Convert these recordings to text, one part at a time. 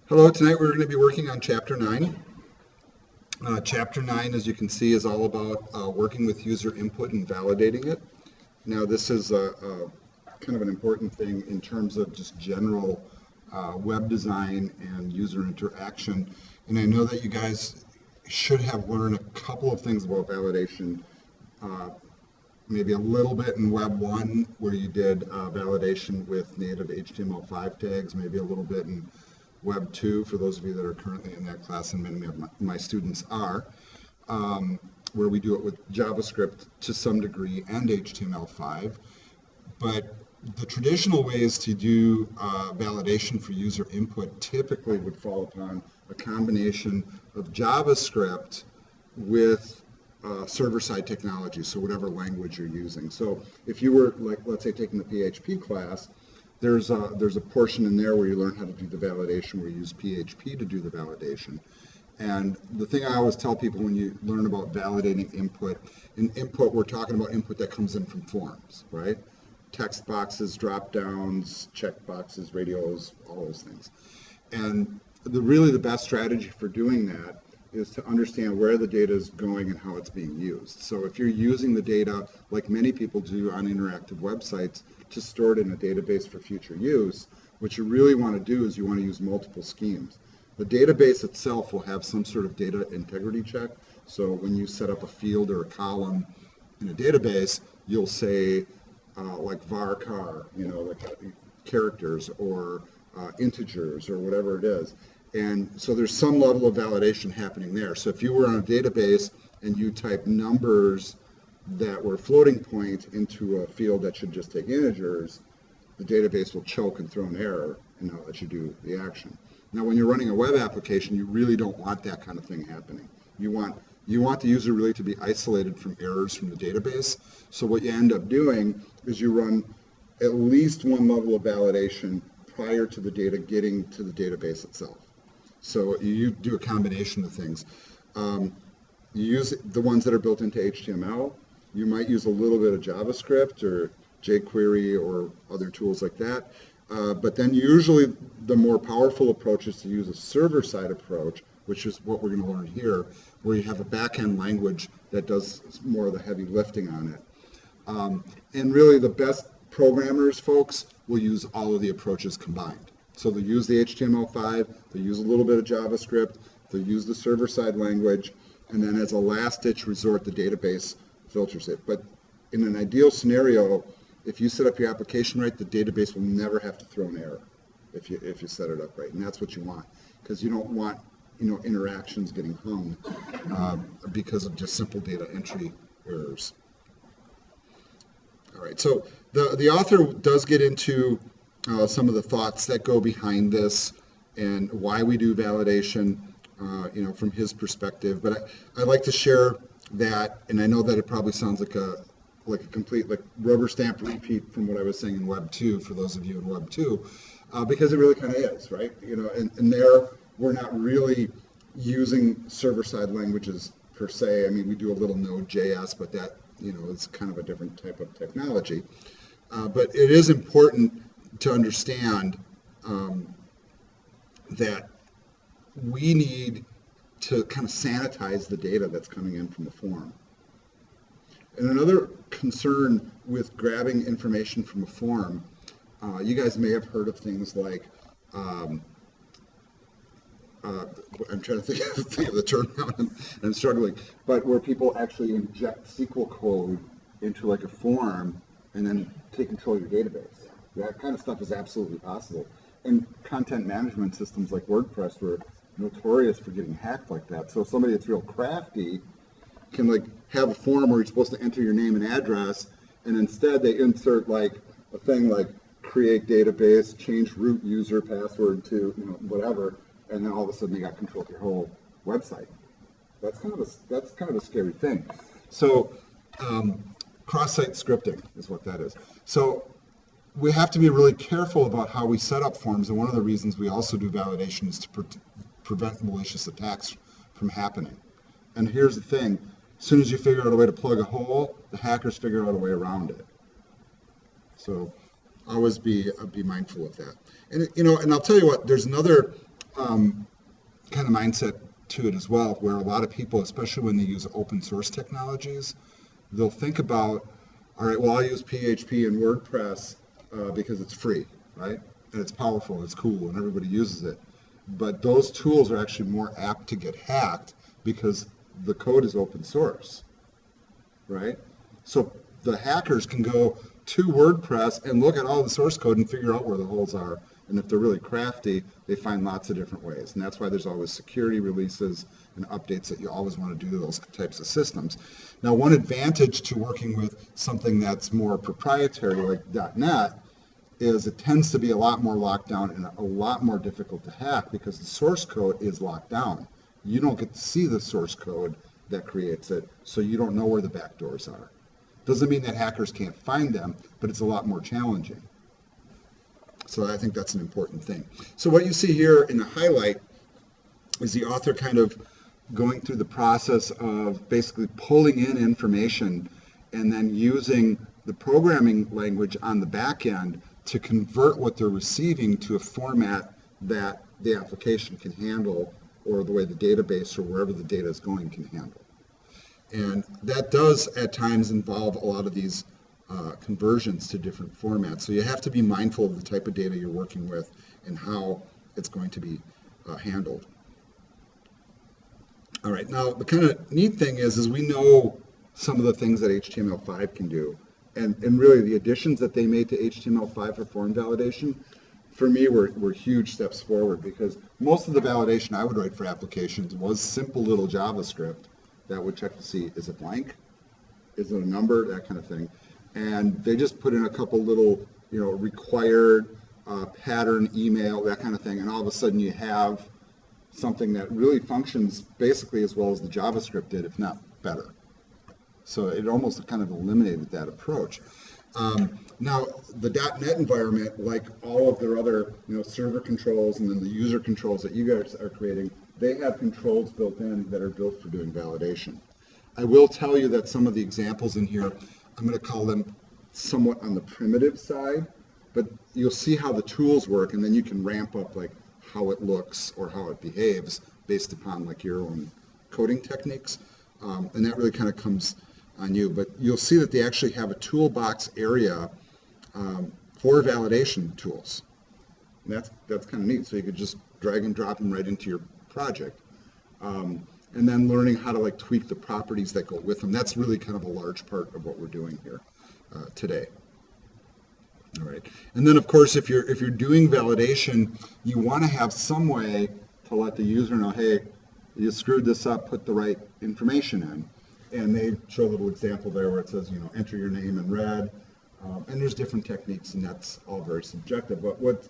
Hello, tonight we're going to be working on Chapter 9. Chapter 9, as you can see, is all about working with user input and validating it. Now, this is kind of an important thing in terms of just general web design and user interaction. And I know that you guys should have learned a couple of things about validation, maybe a little bit in Web 1, where you did validation with native HTML5 tags, maybe a little bit in Web 2, for those of you that are currently in that class, and many of my students are, where we do it with JavaScript to some degree and HTML5. But the traditional ways to do validation for user input typically would fall upon a combination of JavaScript with server-side technology, so whatever language you're using. So if you were, like, let's say, taking the PHP class, there's a portion in there where you learn how to do the validation, where you use PHP to do the validation. And the thing I always tell people when you learn about validating input, in input we're talking about input that comes in from forms, right? Text boxes, drop downs, check boxes, radios, all those things. And really the best strategy for doing that is to understand where the data is going and how it's being used. So if you're using the data, like many people do on interactive websites, to store it in a database for future use, what you really want to do is you want to use multiple schemes. The database itself will have some sort of data integrity check. So when you set up a field or a column in a database, you'll say like varchar, like characters or integers or whatever it is. And so there's some level of validation happening there. So if you were on a database and you type numbers that were floating point into a field that should just take integers, the database will choke and throw an error and not let you do the action. Now, when you're running a web application, you really don't want that kind of thing happening. You want the user really to be isolated from errors from the database. So what you end up doing is you run at least one level of validation prior to the data getting to the database itself. So you do a combination of things. You use the ones that are built into HTML. You might use a little bit of JavaScript or jQuery or other tools like that. But then usually the more powerful approach is to use a server-side approach, which is what we're going to learn here, where you have a back-end language that does more of the heavy lifting on it. And really the best programmers, folks, will use all of the approaches combined. So they'll use the HTML5, they'll use a little bit of JavaScript, they'll use the server-side language, and then as a last-ditch resort, the database filters it. But in an ideal scenario, if you set up your application right, the database will never have to throw an error if you set it up right, and that's what you want, because you don't want interactions getting hung because of just simple data entry errors. All right, so the author does get into some of the thoughts that go behind this and why we do validation, from his perspective. But I'd like to share that, and I know that it probably sounds like a complete rubber stamp repeat from what I was saying in Web 2 for those of you in Web 2, because it really kind of is, right? And there we're not really using server-side languages per se. I mean, we do a little Node.js, but that is kind of a different type of technology. But it is important to understand that we need to kind of sanitize the data that's coming in from the form. And another concern with grabbing information from a form, you guys may have heard of things like, I'm trying to think of the term now, and I'm struggling, but where people actually inject SQL code into like a form and then take control of your database. That kind of stuff is absolutely possible. And content management systems like WordPress were notorious for getting hacked like that. So somebody that's real crafty can have a form where you're supposed to enter your name and address, and instead they insert a thing like create database, change root user password to whatever, and then all of a sudden they got control of your whole website. That's kind of a scary thing. So cross-site scripting is what that is. So we have to be really careful about how we set up forms, and one of the reasons we also do validation is to prevent malicious attacks from happening. And here's the thing, as soon as you figure out a way to plug a hole, the hackers figure out a way around it. So always be mindful of that. And and I'll tell you what, there's another kind of mindset to it as well, where a lot of people, especially when they use open source technologies, they'll think about, all right, well, I'll use PHP and WordPress because it's free, right? And it's powerful, it's cool, and everybody uses it. But those tools are actually more apt to get hacked because the code is open source, right? So the hackers can go to WordPress and look at all the source code and figure out where the holes are. And if they're really crafty, they find lots of different ways. And that's why there's always security releases and updates that you always want to do to those types of systems. Now, one advantage to working with something that's more proprietary like .NET is it tends to be a lot more locked down and a lot more difficult to hack because the source code is locked down. You don't get to see the source code that creates it, so you don't know where the backdoors are. Doesn't mean that hackers can't find them, but it's a lot more challenging. So I think that's an important thing. So what you see here in the highlight is the author kind of going through the process of basically pulling in information and then using the programming language on the back end to convert what they're receiving to a format that the application can handle, or the way the database or wherever the data is going can handle. And that does at times involve a lot of these conversions to different formats. So you have to be mindful of the type of data you're working with and how it's going to be handled. All right, now the kind of neat thing is we know some of the things that HTML5 can do. And really the additions that they made to HTML5 for form validation, for me, were huge steps forward, because most of the validation I would write for applications was simple little JavaScript that would check to see, is it blank? Is it a number? That kind of thing. And they just put in a couple little, required pattern email, that kind of thing, and all of a sudden you have something that really functions basically as well as the JavaScript did, if not better. So it almost kind of eliminated that approach. Now, the .NET environment, like all of their other server controls and then the user controls that you guys are creating, they have controls built in that are built for doing validation. I will tell you that some of the examples in here, I'm going to call them somewhat on the primitive side, but you'll see how the tools work, and then you can ramp up like how it looks or how it behaves based upon like your own coding techniques, and that really kind of comes on you. But you'll see that they actually have a toolbox area for validation tools. And that's kind of neat. So you could just drag and drop them right into your project. And then learning how to like tweak the properties that go with them. That's really kind of a large part of what we're doing here today. All right. And then of course, if you're doing validation, you want to have some way to let the user know, hey, you screwed this up, put the right information in. And they show a little example there where it says, enter your name in red. And there's different techniques, and that's all very subjective. But what's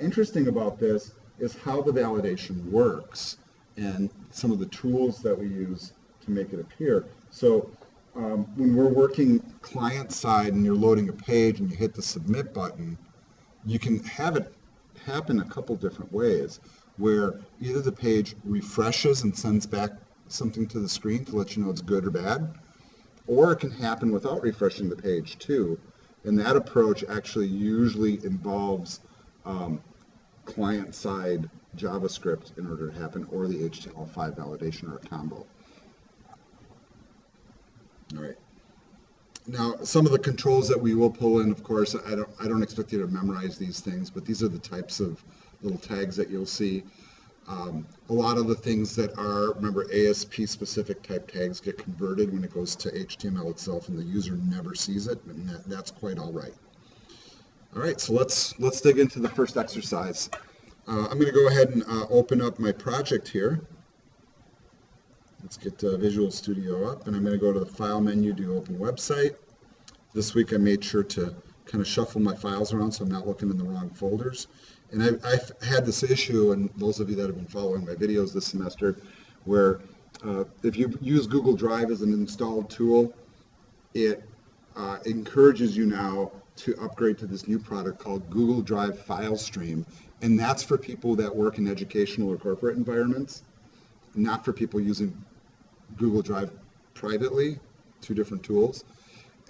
interesting about this is how the validation works and some of the tools that we use to make it appear. So when we're working client side and you're loading a page and you hit the submit button, you can have it happen a couple different ways, where either the page refreshes and sends back something to the screen to let you know it's good or bad, or it can happen without refreshing the page too. And that approach actually usually involves client-side JavaScript in order to happen, or the HTML5 validation, or a combo. All right. Now, some of the controls that we will pull in, of course, I don't expect you to memorize these things, but these are the types of little tags that you'll see. A lot of the things that are, remember, ASP-specific type tags get converted when it goes to HTML itself, and the user never sees it, and that's quite all right. All right, so let's dig into the first exercise. I'm going to go ahead and open up my project here. Let's get Visual Studio up, and I'm going to go to the File menu, do Open Website. This week I made sure to kind of shuffle my files around so I'm not looking in the wrong folders. And I've had this issue, and those of you that have been following my videos this semester, where if you use Google Drive as an installed tool, it encourages you now to upgrade to this new product called Google Drive File Stream. And that's for people that work in educational or corporate environments, not for people using Google Drive privately, two different tools.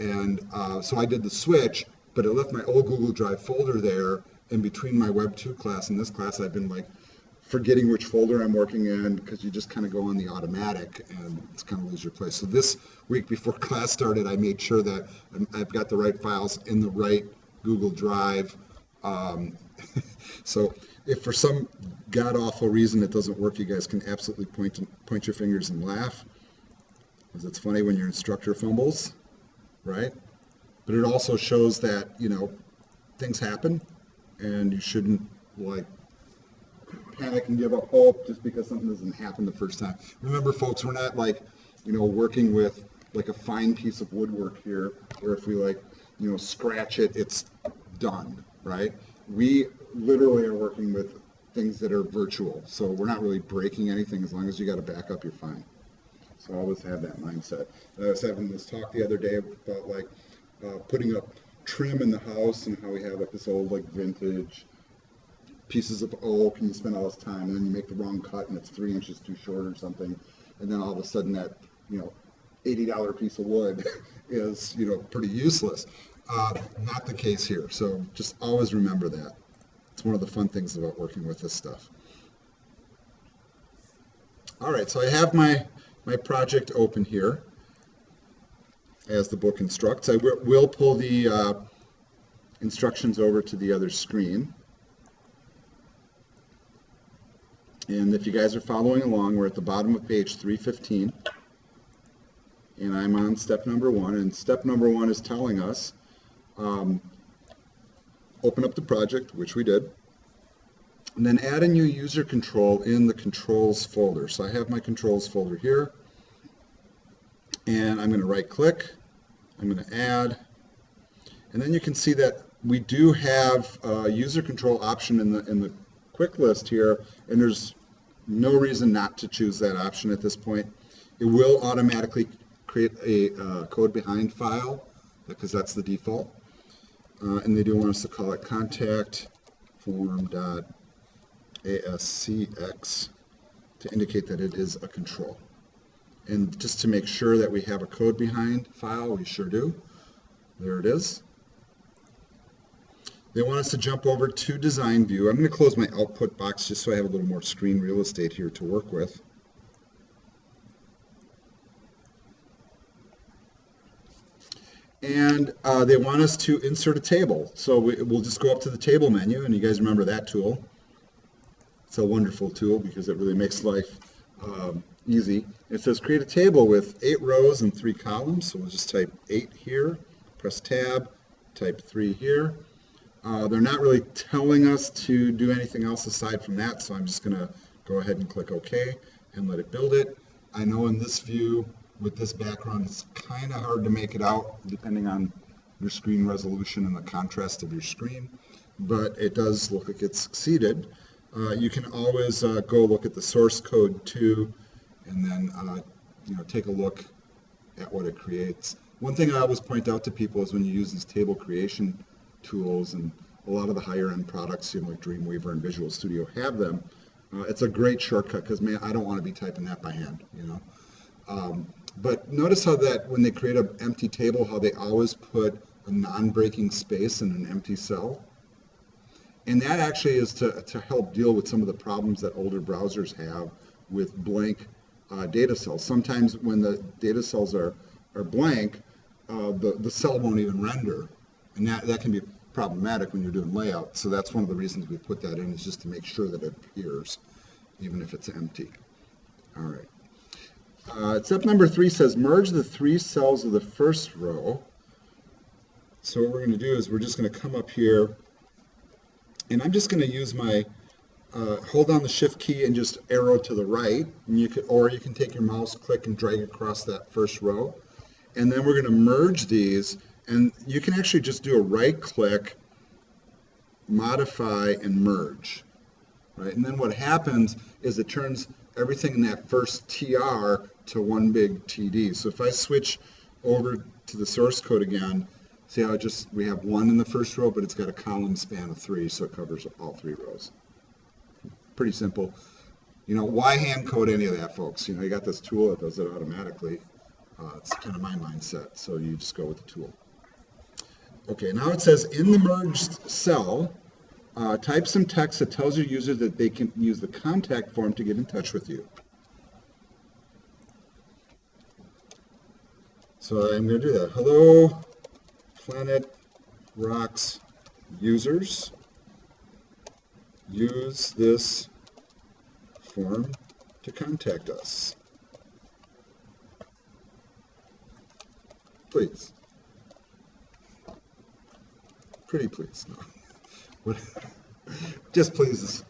And so I did the switch, but it left my old Google Drive folder there. And between my Web 2 class and this class, I've been like forgetting which folder I'm working in because you just kind of go on the automatic and it's kind of lose your place. So this week before class started, I made sure that I've got the right files in the right Google Drive. So if for some god-awful reason it doesn't work, you guys can absolutely point your fingers and laugh, because it's funny when your instructor fumbles, right? But it also shows that, you know, things happen and you shouldn't like panic and give up hope just because something doesn't happen the first time. Remember, folks, we're not like, you know, working with like a fine piece of woodwork here, where if we like, you know, scratch it, it's done, right? We literally are working with things that are virtual, so we're not really breaking anything. As long as you got a backup, you're fine. So always have that mindset. I was having this talk the other day about like putting up trim in the house and how we have like this old like vintage pieces of oak, and you spend all this time, and then you make the wrong cut and it's 3 inches too short or something, and then all of a sudden that, you know, $80 piece of wood is, you know, pretty useless. Not the case here. So just always remember that. It's one of the fun things about working with this stuff. All right, so I have my project open here as the book instructs. I will pull the instructions over to the other screen. And if you guys are following along, we're at the bottom of page 315. And I'm on step number 1. And step number 1 is telling us, open up the project, which we did. And then add a new user control in the controls folder. So I have my controls folder here. And I'm going to right click. I'm going to add. And then you can see that we do have a user control option in the quick list here. And there's no reason not to choose that option at this point. It will automatically create a code behind file, because that's the default. And they do want us to call it contact form.ascx to indicate that it is a control. And just to make sure that we have a code behind file, we sure do. There it is. They want us to jump over to design view. I'm going to close my output box just so I have a little more screen real estate here to work with. And they want us to insert a table. So we'll just go up to the table menu, and you guys remember that tool. It's a wonderful tool because it really makes life easy. It says create a table with 8 rows and 3 columns. So we'll just type 8 here, press tab, type 3 here. They're not really telling us to do anything else aside from that, so I'm just going to go ahead and click OK and let it build it. I know in this view, with this background, it's kind of hard to make it out depending on your screen resolution and the contrast of your screen, but it does look like it's succeeded. You can always go look at the source code too, and then you know, take a look at what it creates. One thing I always point out to people is when you use these table creation tools, and a lot of the higher end products, you know, like Dreamweaver and Visual Studio have them, it's a great shortcut because, man, I don't want to be typing that by hand, you know. But notice how that when they create an empty table, how they always put a non-breaking space in an empty cell. And that actually is to help deal with some of the problems that older browsers have with blank data cells. Sometimes when the data cells are blank, the cell won't even render. And that can be problematic when you're doing layout. So that's one of the reasons we put that in, is just to make sure that it appears, even if it's empty. All right. Step number 3 says merge the 3 cells of the first row. So what we're going to do is we're just going to come up here, and I'm just going to use my hold down the shift key and just arrow to the right, and you can take your mouse, click and drag across that first row, and then we're going to merge these. And you can actually just do a right click, modify, and merge, right? And then what happens is it turns everything in that first TR to one big TD. So if I switch over to the source code again, see how we have 1 in the first row, but it's got a column span of 3, so it covers all 3 rows. Pretty simple. You know, why hand code any of that, folks? You know, you got this tool that does it automatically. It's kind of my mindset, so you just go with the tool. Okay, now it says in the merged cell, Type some text that tells your user that they can use the contact form to get in touch with you. So I'm going to do that. Hello, Planet Rocks users. Use this form to contact us. Please. Pretty please. No. Just please.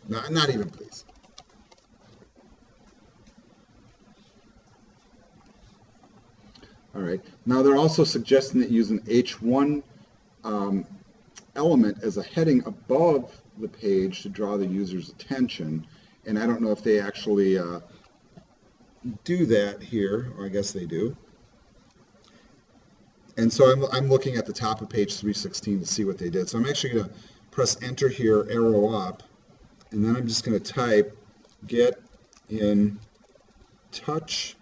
No, not even please. All right. Now they're also suggesting that use an H1 element as a heading above the page to draw the user's attention. And I don't know if they actually do that here, or I guess they do. And so I'm looking at the top of page 316 to see what they did. So I'm actually going to press enter here, arrow up, and then I'm just going to type get in touch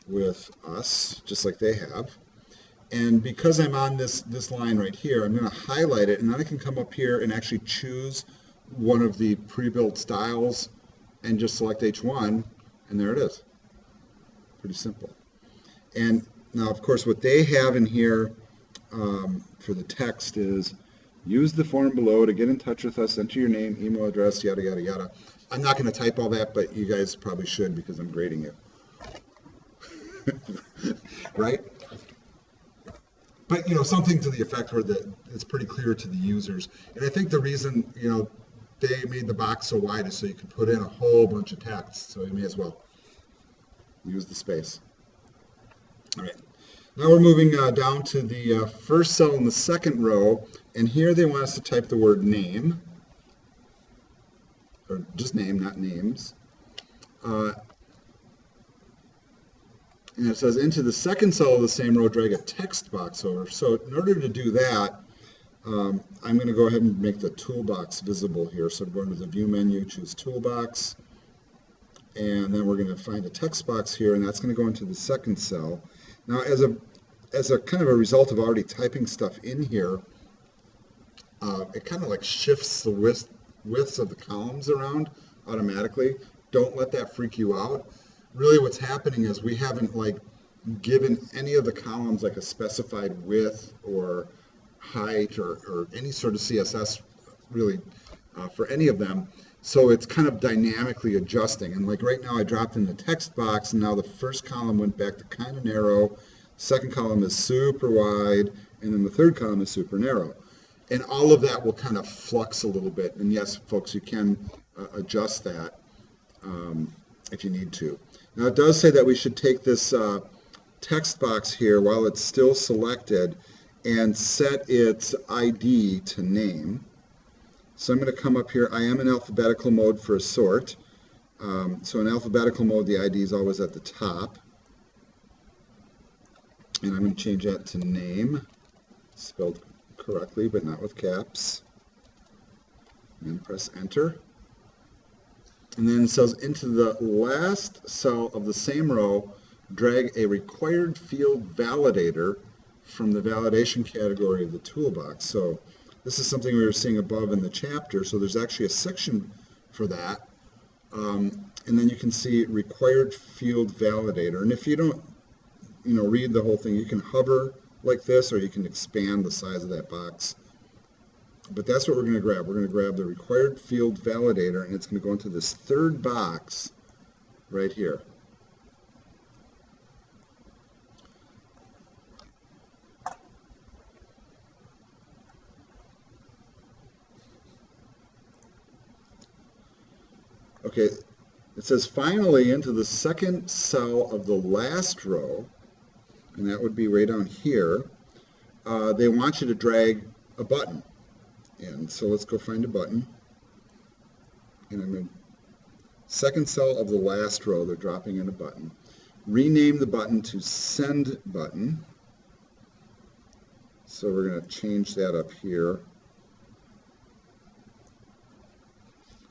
with us, just like they have. And because I'm on this line right here, I'm going to highlight it, and then I can come up here and actually choose one of the pre-built styles and just select H1, and there it is. Pretty simple. And now, of course, what they have in here for the text is use the form below to get in touch with us, enter your name, email address, yada, yada, yada. I'm not going to type all that, but you guys probably should because I'm grading it. Right? But, you know, something to the effect where it's pretty clear to the users. And I think the reason, you know, they made the box so wide is so you could put in a whole bunch of text. So you may as well use the space. All right. Now we're moving down to the first cell in the second row. And here they want us to type the word name. Or just name, not names. And it says into the second cell of the same row, drag a text box over. So in order to do that, I'm going to go ahead and make the toolbox visible here. So I'm going to the View menu, choose Toolbox, and then we're going to find a text box here, and that's going to go into the second cell. Now, as a kind of a result of already typing stuff in here, it kind of like shifts the widths of the columns around automatically. Don't let that freak you out. Really what's happening is we haven't like given any of the columns like a specified width or height or any sort of CSS really for any of them. So it's kind of dynamically adjusting. And like right now I dropped in the text box and now the first column went back to kind of narrow, second column is super wide, and then the third column is super narrow. And all of that will kind of flux a little bit. And yes, folks, you can adjust that if you need to. Now it does say that we should take this text box here while it's still selected and set its ID to name. So I'm going to come up here. I am in alphabetical mode for a sort. So in alphabetical mode, the ID is always at the top. And I'm going to change that to name, spelled correctly, but not with caps. And press enter. And then it says into the last cell of the same row, drag a required field validator from the validation category of the toolbox. So this is something we were seeing above in the chapter. So there's actually a section for that. And then you can see required field validator. And if you don't, read the whole thing, you can hover like this, or you can expand the size of that box. But that's what we're going to grab. We're going to grab the required field validator, and it's going to go into this third box right here. Okay, it says finally into the second cell of the last row, and that would be right down here, they want you to drag a button. And so let's go find a button. And I'm in second cell of the last row, they're dropping in a button. Rename the button to send button. So we're going to change that up here.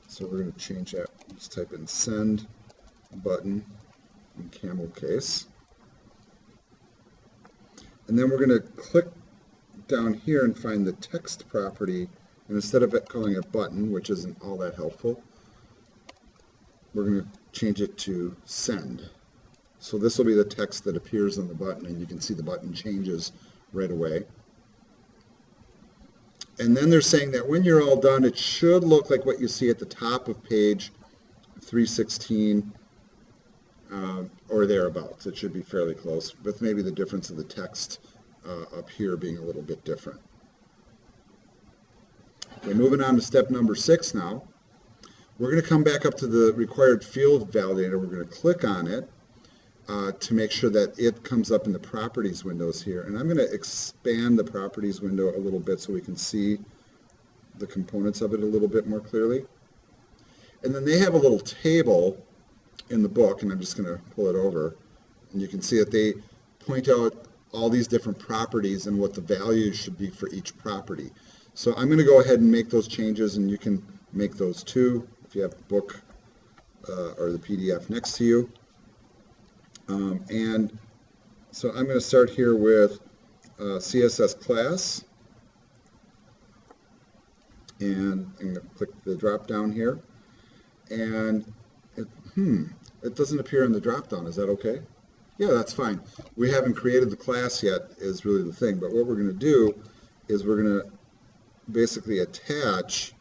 So we're going to change that. Let's type in send button in camel case. And then we're going to click down here and find the text property And instead of it calling it button, which isn't all that helpful, we're going to change it to send. So this will be the text that appears on the button, and you can see the button changes right away. And then they're saying that when you're all done, it should look like what you see at the top of page 316 or thereabouts. It should be fairly close, with maybe the difference of the text up here being a little bit different. Okay, moving on to step number 6 now. We're going to come back up to the required field validator. We're going to click on it to make sure that it comes up in the properties windows here. And I'm going to expand the properties window a little bit so we can see the components of it a little bit more clearly. And then they have a little table in the book, and I'm just going to pull it over. And you can see that they point out all these different properties and what the values should be for each property. So I'm going to go ahead and make those changes, and you can make those too if you have the book or the PDF next to you. And so I'm going to start here with CSS class, and I'm going to click the drop down here, and it doesn't appear in the drop down. Is that okay? Yeah, that's fine. We haven't created the class yet is really the thing, but what we're going to do is we're going to basically attach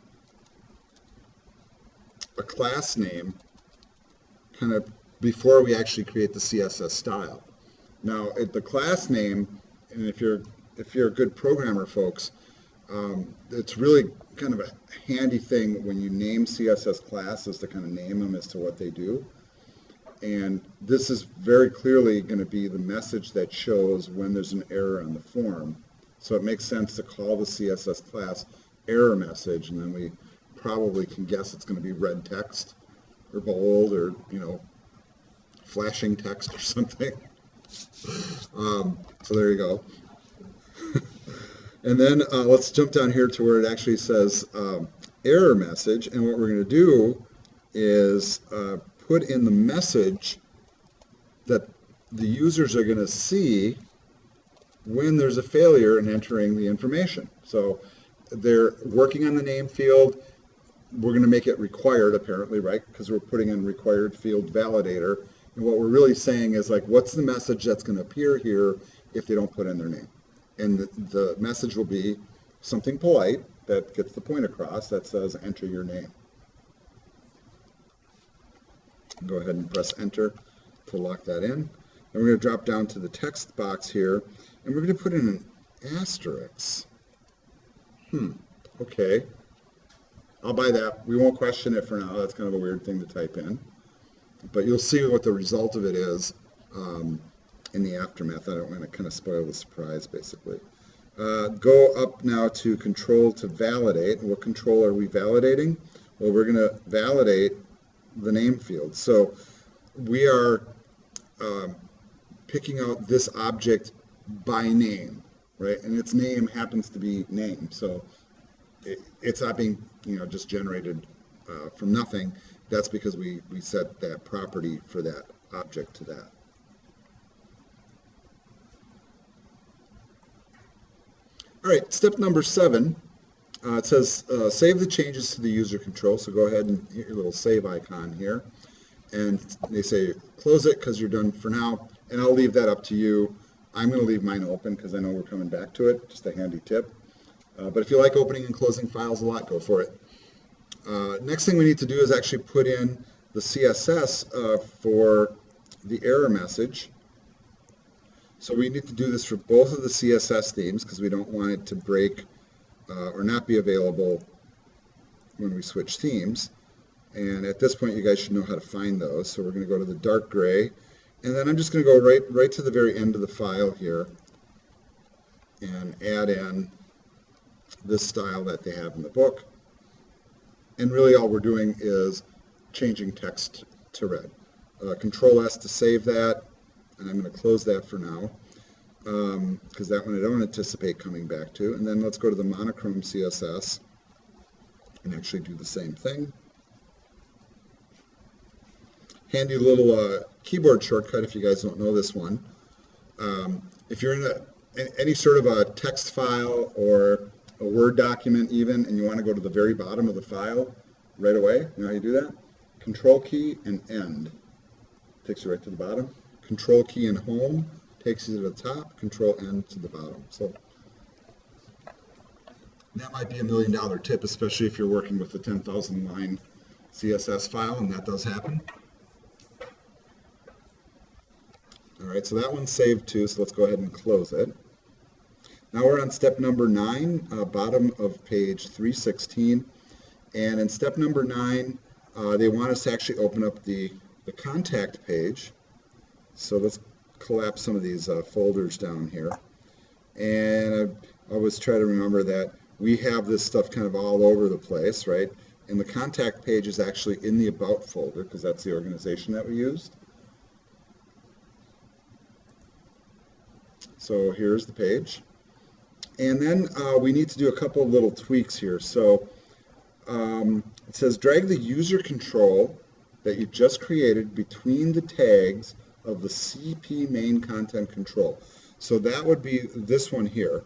a class name kind of before we actually create the CSS style. Now, the class name, and if you're a good programmer, folks, it's really kind of a handy thing when you name CSS classes to kind of name them as to what they do. And this is very clearly going to be the message that shows when there's an error on the form. So it makes sense to call the CSS class error message, and then we probably can guess it's going to be red text or bold or, you know, flashing text or something. So there you go. And then let's jump down here to where it actually says error message, and what we're going to do is put in the message that the users are going to see when there's a failure in entering the information. So they're working on the name field. We're going to make it required, apparently, right? Because we're putting in required field validator. And what we're really saying is, like, what's the message that's going to appear here if they don't put in their name? And the message will be something polite that gets the point across that says, enter your name. Go ahead and press enter to lock that in. And we're going to drop down to the text box here, and we're going to put in an asterisk. Okay. I'll buy that. We won't question it for now. That's kind of a weird thing to type in. But you'll see what the result of it is in the aftermath. I don't want to kind of spoil the surprise, basically. Go up now to control to validate. What control are we validating? Well, we're going to validate the name field. So we are picking out this object by name, right? And its name happens to be name. So it's not being, you know, just generated from nothing. That's because we set that property for that object to that. All right, step number 7. It says save the changes to the user control. So go ahead and hit your little save icon here. And they say close it because you're done for now. And I'll leave that up to you. I'm going to leave mine open because I know we're coming back to it. Just a handy tip. But if you like opening and closing files a lot, go for it. Next thing we need to do is actually put in the CSS for the error message. So we need to do this for both of the CSS themes because we don't want it to break or not be available when we switch themes. And at this point, you guys should know how to find those. So we're going to go to the dark gray. And then I'm just going to go right to the very end of the file here and add in this style that they have in the book. And really all we're doing is changing text to red. Control S to save that, and I'm going to close that for now because that one I don't anticipate coming back to. And then let's go to the monochrome CSS and actually do the same thing. Handy little keyboard shortcut if you guys don't know this one. If you're in any sort of a text file or a Word document even, and you want to go to the very bottom of the file right away, you know how you do that? Control key and end takes you right to the bottom. Control key and home takes you to the top. Control end to the bottom. So that might be $1 million tip, especially if you're working with a 10,000 line CSS file, and that does happen. All right, so that one's saved too, so let's go ahead and close it. Now we're on step number 9, bottom of page 316. And in step number 9, they want us to actually open up the contact page. So let's collapse some of these folders down here. And I always try to remember that we have this stuff kind of all over the place, right? And the contact page is actually in the About folder, because that's the organization that we used. So here's the page. And then we need to do a couple of little tweaks here. So it says drag the user control that you just created between the tags of the CP main content control. So that would be this one here.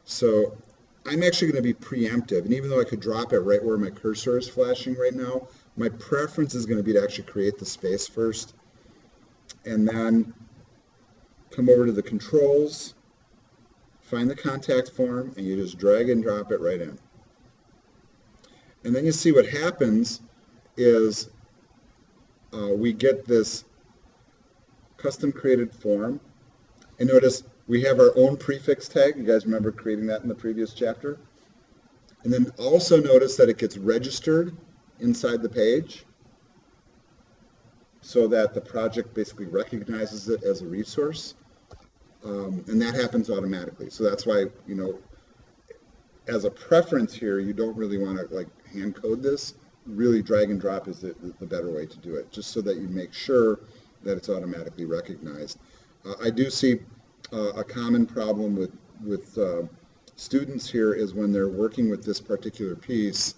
So I'm actually going to be preemptive, and even though I could drop it right where my cursor is flashing right now, my preference is going to be to actually create the space first, and then come over to the controls, find the contact form, and you just drag and drop it right in. And then you see what happens is we get this custom created form. And notice we have our own prefix tag. You guys remember creating that in the previous chapter? And then also notice that it gets registered inside the page so that the project basically recognizes it as a resource. And that happens automatically. So that's why, you know, as a preference here, you don't really want to like hand code this. Really drag and drop is the better way to do it, just so that you make sure that it's automatically recognized. I do see a common problem with students here is when they're working with this particular piece,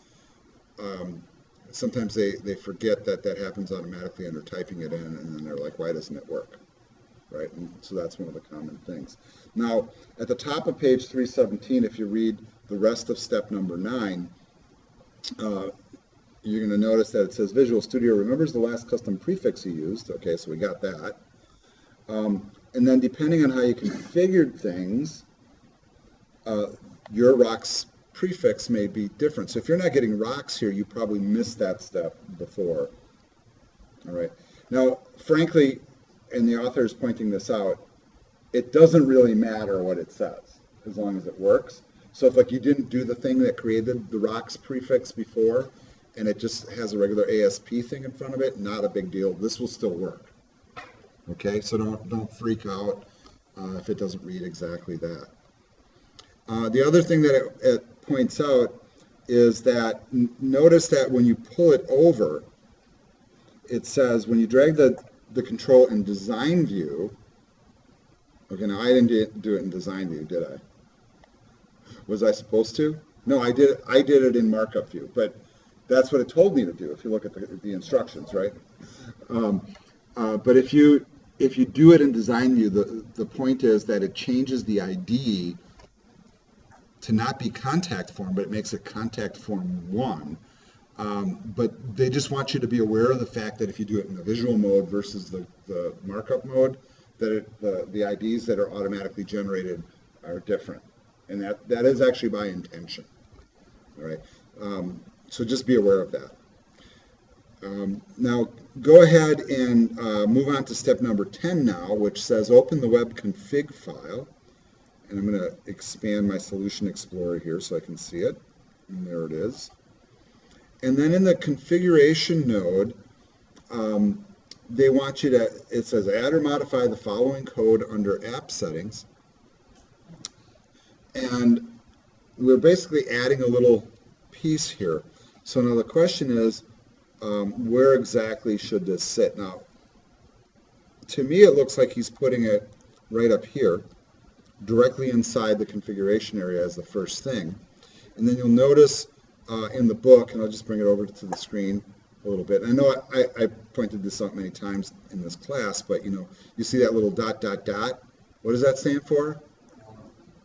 sometimes they forget that that happens automatically and they're typing it in, and then they're like, why doesn't it work? Right? And so that's one of the common things. Now, at the top of page 317, if you read the rest of step number 9, you're going to notice that it says Visual Studio remembers the last custom prefix you used. Okay, so we got that. And then depending on how you configured things, your rocks prefix may be different. So if you're not getting rocks here, you probably missed that step before. All right. Now, frankly, and the author is pointing this out, it doesn't really matter what it says as long as it works. So if like you didn't do the thing that created the rocks prefix before, and it just has a regular ASP thing in front of it, not a big deal. This will still work. Okay, so don't freak out if it doesn't read exactly that. The other thing that it points out is that notice that when you pull it over, it says when you drag the control in design view. Okay, now I didn't do it in design view, did I? Was I supposed to? No, I did it in markup view, but that's what it told me to do if you look at the instructions, right? But if you do it in design view, the point is that it changes the ID to not be contact form, but it makes it contact form 1. But they just want you to be aware of the fact that if you do it in the visual mode versus the markup mode, that the IDs that are automatically generated are different. And that is actually by intention. All right. So just be aware of that. Now go ahead and move on to step number 10 now, which says open the web config file. And I'm going to expand my Solution Explorer here so I can see it. And there it is. And then in the configuration node, they want you to, it says add or modify the following code under app settings. And we're basically adding a little piece here. So now the question is, where exactly should this sit? Now, to me, it looks like he's putting it right up here, directly inside the configuration area as the first thing. And then you'll notice in the book, and I'll just bring it over to the screen a little bit. I know I pointed this out many times in this class, but you know, you see that little dot, dot, dot. What does that stand for?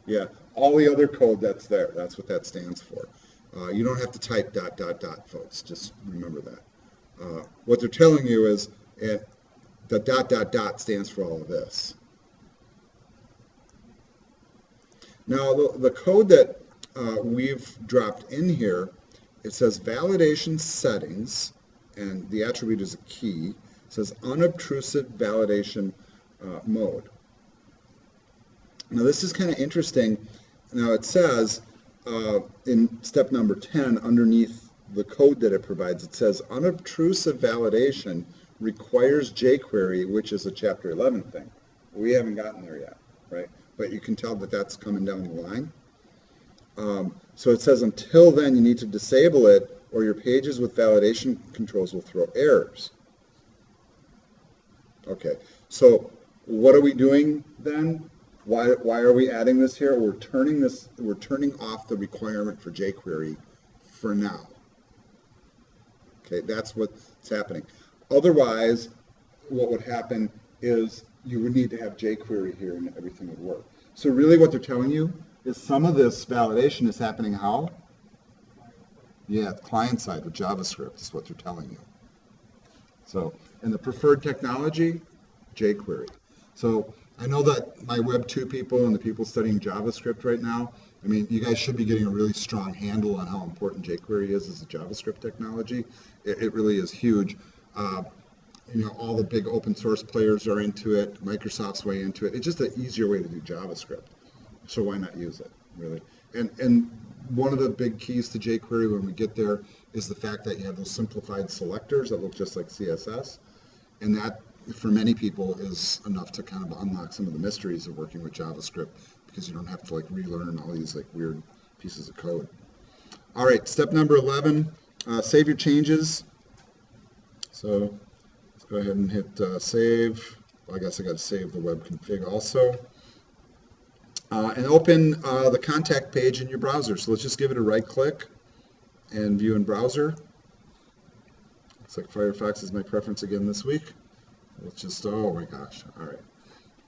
Yeah, all the other code that's there. That's what that stands for. You don't have to type ... folks. Just remember that. What they're telling you is the ... stands for all of this. Now, the code that we've dropped in here, it says validation settings, and the attribute is a key. It says unobtrusive validation mode. Now, this is kind of interesting. Now, it says in step number 10, underneath the code that it provides, it says unobtrusive validation requires jQuery, which is a Chapter 11 thing. We haven't gotten there yet, right? But you can tell that that's coming down the line. So it says until then, you need to disable it, or your pages with validation controls will throw errors. Okay, so what are we doing then? Why are we adding this here? We're turning off the requirement for jQuery for now. Okay, that's what's happening. Otherwise, what would happen is you would need to have jQuery here and everything would work. So really what they're telling you is some of this validation is happening how? Yeah, client side with JavaScript is what they're telling you. So, and the preferred technology, jQuery. So I know that my Web 2 people and the people studying JavaScript right now, I mean, you guys should be getting a really strong handle on how important jQuery is as a JavaScript technology. It really is huge. You know, all the big open source players are into it. Microsoft's way into it. It's just an easier way to do JavaScript. So why not use it, really? And one of the big keys to jQuery when we get there is the fact that you have those simplified selectors that look just like CSS. And that, for many people, is enough to kind of unlock some of the mysteries of working with JavaScript, because you don't have to like relearn all these like weird pieces of code. All right, step number 11, save your changes. So let's go ahead and hit save. Well, I guess I got to save the web config also. And open the contact page in your browser. So let's just give it a right click and view in browser. Looks like Firefox is my preference again this week. Let's just, oh my gosh, all right.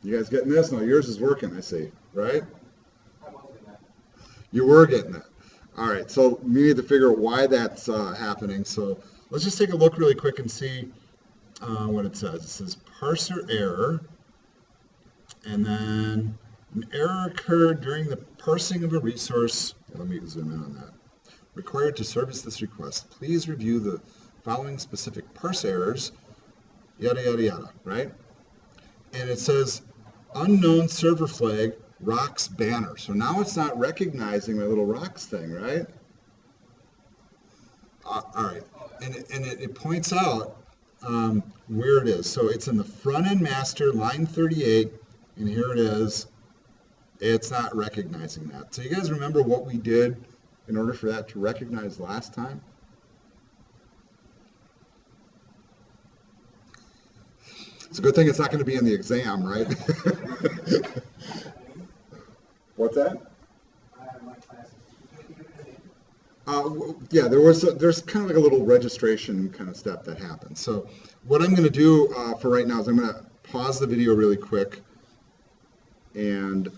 You guys getting this? No, yours is working, I see, right? You were getting it. All right, so we need to figure out why that's happening. So let's just take a look really quick and see what it says. It says parser error, and then an error occurred during the parsing of a resource. Let me zoom in on that. Required to service this request. Please review the following specific parse errors, yada, yada, yada, right? And it says unknown server flag rocks banner. So now it's not recognizing my little rocks thing, right? All right, and it points out where it is. So it's in the front end master, line 38, and here it is. It's not recognizing that. So you guys remember what we did in order for that to recognize last time? It's a good thing it's not going to be in the exam, right? What's that? Yeah, there's kind of like a little registration kind of step that happens. So what I'm going to do for right now is I'm going to pause the video really quick and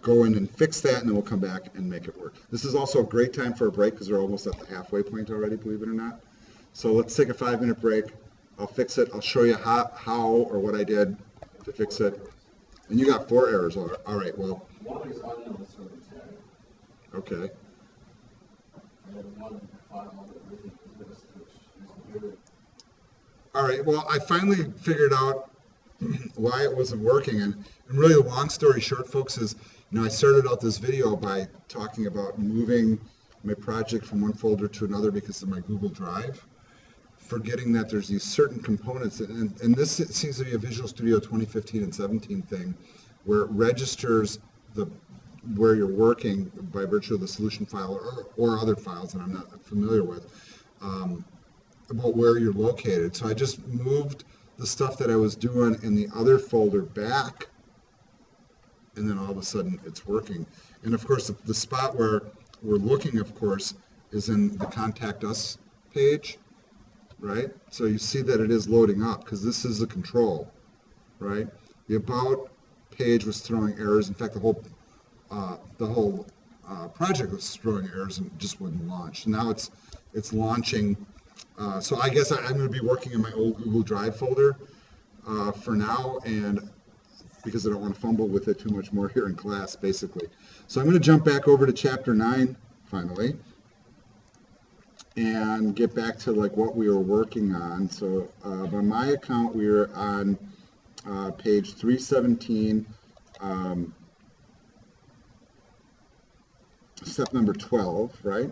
go in and fix that, and then we'll come back and make it work. This is also a great time for a break because we're almost at the halfway point already, believe it or not. So let's take a 5-minute break. I'll fix it. I'll show you how or what I did to fix it. And you got 4 errors. All right, well. One is unknown server tag. Okay. And one file that really is switch. All right, well, I finally figured out why it wasn't working. And really, the long story short, folks, is, you know, I started out this video by talking about moving my project from one folder to another because of my Google Drive, forgetting that there's these certain components, and this seems to be a Visual Studio 2015 and 17 thing, where it registers where you're working by virtue of the solution file or other files that I'm not familiar with, about where you're located. So I just moved the stuff that I was doing in the other folder back, and then all of a sudden it's working. And of course, the spot where we're looking, of course, is in the Contact Us page. Right? So you see that it is loading up because this is the control, right? The About page was throwing errors. In fact, the whole the whole project was throwing errors and just wouldn't launch. Now it's launching. So I guess I'm going to be working in my old Google Drive folder for now, and because I don't want to fumble with it too much more here in class, basically. So I'm going to jump back over to chapter 9 finally and get back to like what we were working on. So by my account, we were on page 317, step number 12, right?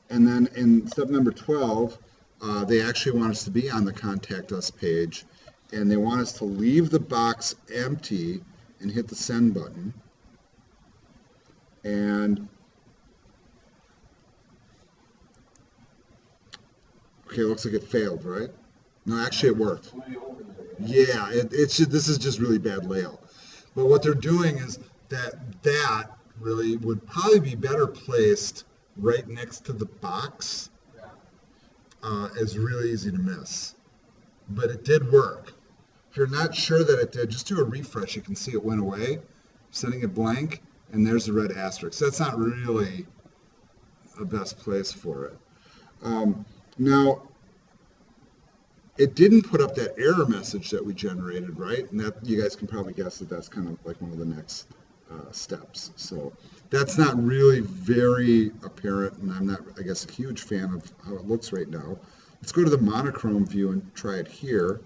And then in step number 12, they actually want us to be on the Contact Us page, and they want us to leave the box empty and hit the Send button. And, okay, it looks like it failed, right? No, actually it worked. Yeah, this is just really bad layout. But what they're doing is that really would probably be better placed right next to the box. Is really easy to miss. But it did work. If you're not sure that it did, just do a refresh. You can see it went away, setting it blank, and there's the red asterisk. That's not really a best place for it. Now, it didn't put up that error message that we generated, right? And that you guys can probably guess that that's kind of like one of the next steps. So that's not really very apparent, and I'm not, I guess, a huge fan of how it looks right now. Let's go to the monochrome view and try it here.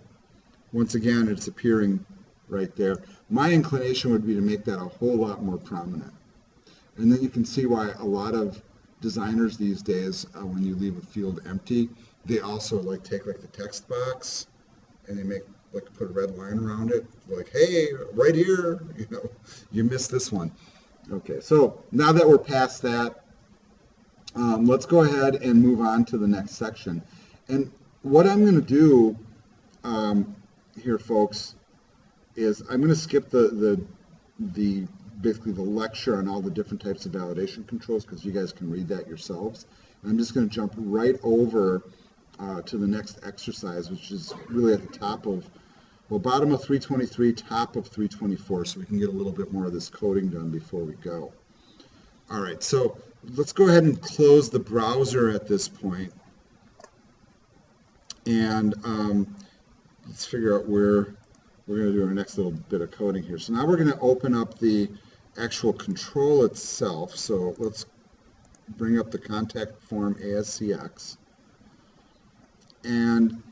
Once again, it's appearing right there. My inclination would be to make that a whole lot more prominent. And then you can see why a lot of designers these days, when you leave a field empty, they also like take like the text box and they make like put a red line around it, like, hey, right here, you know, you missed this one. Okay, so now that we're past that, let's go ahead and move on to the next section. And what I'm going to do here, folks, is I'm going to skip the basically the lecture on all the different types of validation controls, because you guys can read that yourselves. And I'm just going to jump right over to the next exercise, which is really at the top of, well, bottom of 323, top of 324, so we can get a little bit more of this coding done before we go. All right, so let's go ahead and close the browser at this point, and let's figure out where we're going to do our next little bit of coding here. So now we're going to open up the actual control itself. So let's bring up the contact form ASCX and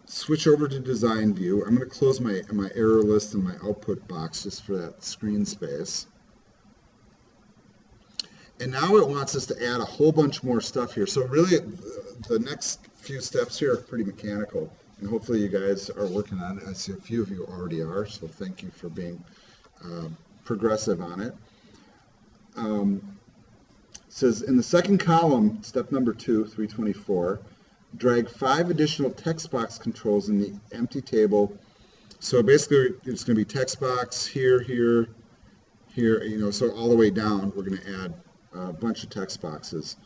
switch over to design view. I'm going to close my error list and my output box just for that screen space. And now it wants us to add a whole bunch more stuff here. So really the next few steps here are pretty mechanical, and hopefully you guys are working on it. I see a few of you already are, so thank you for being progressive on it. It says in the second column, step number 2, 324, drag 5 additional text box controls in the empty table. So basically it's going to be text box here, here, here, you know, so all the way down we're going to add a bunch of text boxes.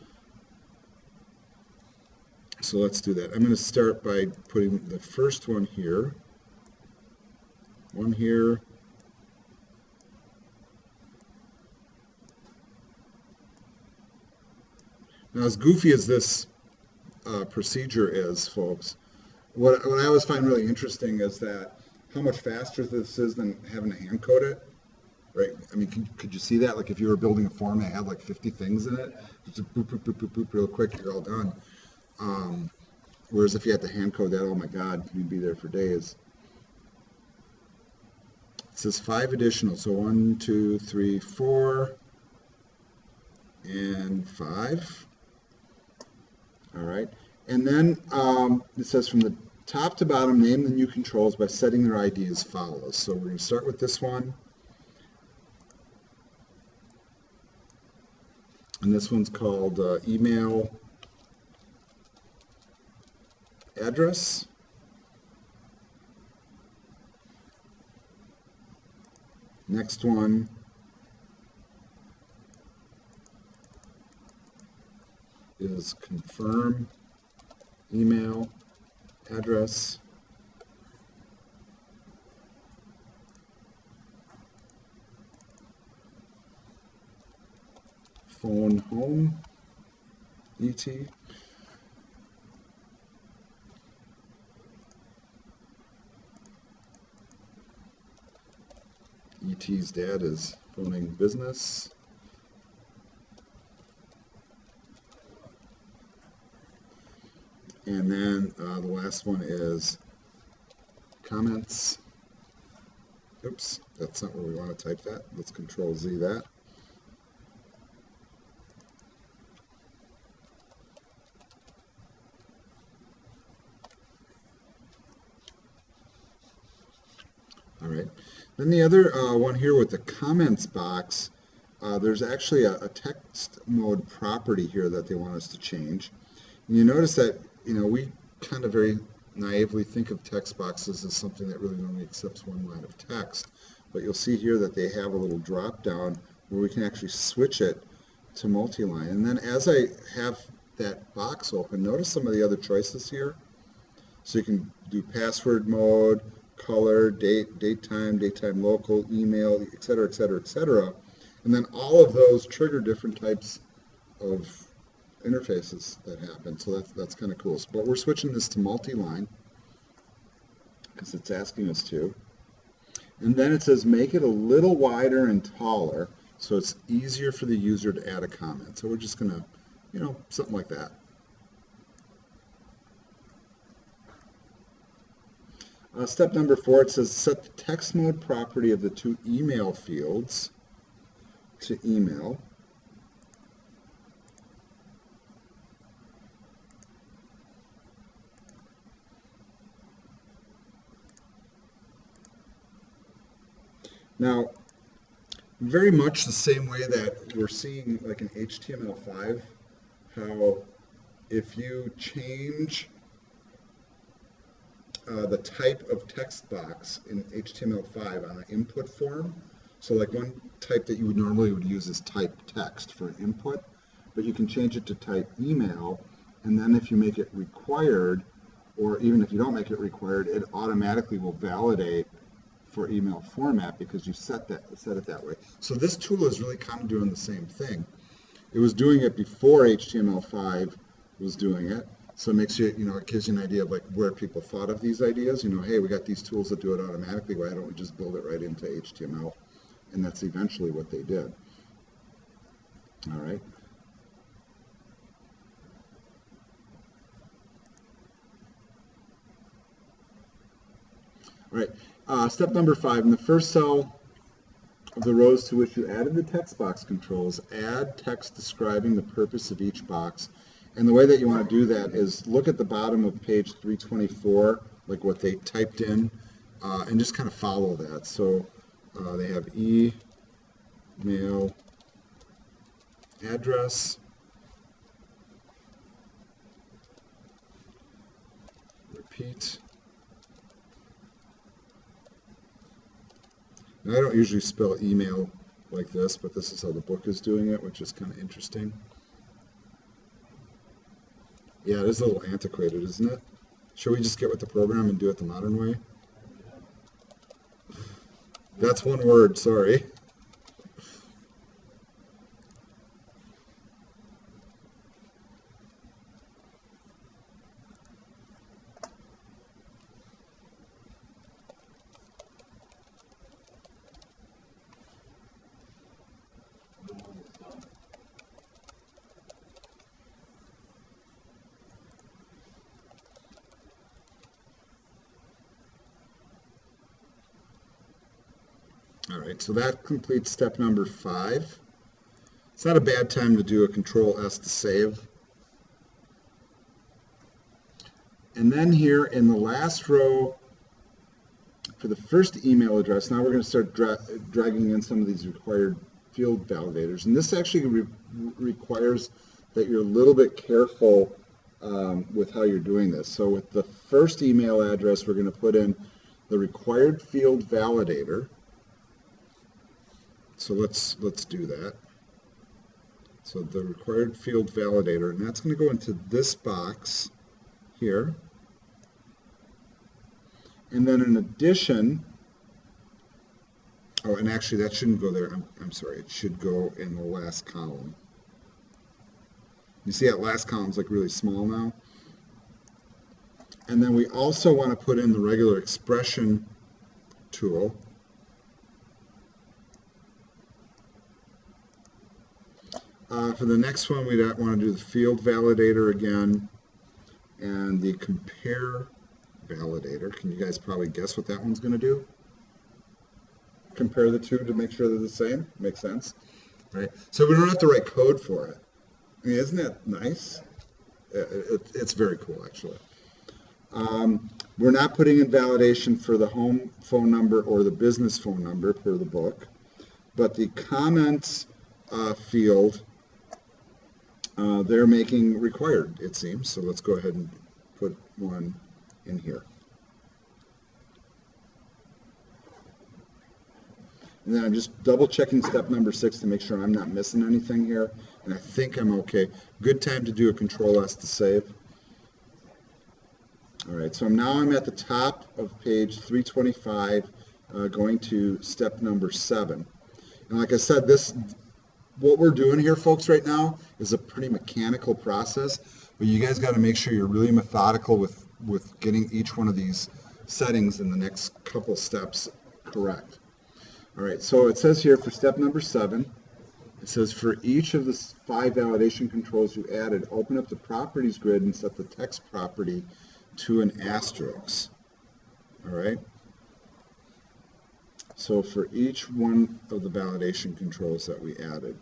So let's do that. I'm going to start by putting the first one here, one here, now as goofy as this procedure is, folks, what I always find really interesting is that how much faster this is than having to hand code it, right? I mean, could you see that? Like if you were building a form that had like 50 things in it, just boop, boop, boop, boop, boop, real quick, you're all done. Whereas if you had to hand code that, oh my God, you'd be there for days. It says 5 additional, so 1, 2, 3, 4, and 5. All right, and then it says from the top to bottom, name the new controls by setting their ID as follows. So we're going to start with this one. And this one's called email address. Next one is confirm email address. phone home, ET. ET's dad is phoning business. And then the last one is comments. Oops, that's not where we want to type that. Let's Control Z that. All right. Then the other one here with the comments box, there's actually a text mode property here that they want us to change. And you notice that, we kind of very naively think of text boxes as something that really only accepts one line of text. But you'll see here that they have a little drop down where we can actually switch it to multi-line. And then as I have that box open, notice some of the other choices here. So you can do password mode, color, date time local, email, etc., etc., etc. And then all of those trigger different types of interfaces that happen. So that's kind of cool. But we're switching this to multi-line because it's asking us to. And then it says make it a little wider and taller so it's easier for the user to add a comment. So we're just going to, something like that. Step number 4, it says set the text mode property of the two email fields to email. Now, very much the same way that we're seeing like in HTML5, how if you change the type of text box in HTML5 on an input form, so like one type that you would normally use is type text for an input, but you can change it to type email, and then if you make it required, or even if you don't make it required, it automatically will validate for email format because you set it that way. So this tool is really kind of doing the same thing. It was doing it before HTML5 was doing it. So it makes you, it gives you an idea of like where people thought of these ideas. Hey, we got these tools that do it automatically. Why don't we just build it right into HTML? And that's eventually what they did. All right. All right. Step number 5. In the first cell of the rows to which you added the text box controls, add text describing the purpose of each box. And the way that you want to do that is look at the bottom of page 324, like what they typed in, and just kind of follow that. So they have email address, repeat. Now, I don't usually spell email like this, but this is how the book is doing it, which is kind of interesting. Yeah, it is a little antiquated, isn't it? Should we just get with the program and do it the modern way? That's one word, sorry. All right, so that completes step number 5. It's not a bad time to do a Control-S to save. And then here in the last row, for the first email address, now we're going to start dragging in some of these required field validators. And this actually requires that you're a little bit careful with how you're doing this. So with the first email address, we're going to put in the required field validator. So let's do that. So the required field validator, and that's going to go into this box here. And then in addition, oh, and actually that shouldn't go there. I'm sorry, it should go in the last column. You see that last column's like really small now. And then we also want to put in the regular expression tool. For the next one, we want to do the field validator again and the compare validator. Can you guys probably guess what that one's going to do? Compare the two to make sure they're the same. Makes sense, right? So we don't have to write code for it. I mean, isn't that nice? It's very cool, actually. We're not putting in validation for the home phone number or the business phone number per the book, but the comments field, they're making required, it seems. So let's go ahead and put one in here. And then I'm just double checking step number 6 to make sure I'm not missing anything here. And I think I'm okay. Good time to do a Control S to save. All right, so now I'm at the top of page 325, going to step number 7. And like I said, what we're doing here, folks, right now is a pretty mechanical process, but you guys got to make sure you're really methodical with getting each one of these settings in the next couple steps correct. All right, so it says here for step number 7, it says for each of the 5 validation controls you added, open up the properties grid and set the text property to an asterisk. All right. So for each one of the validation controls that we added.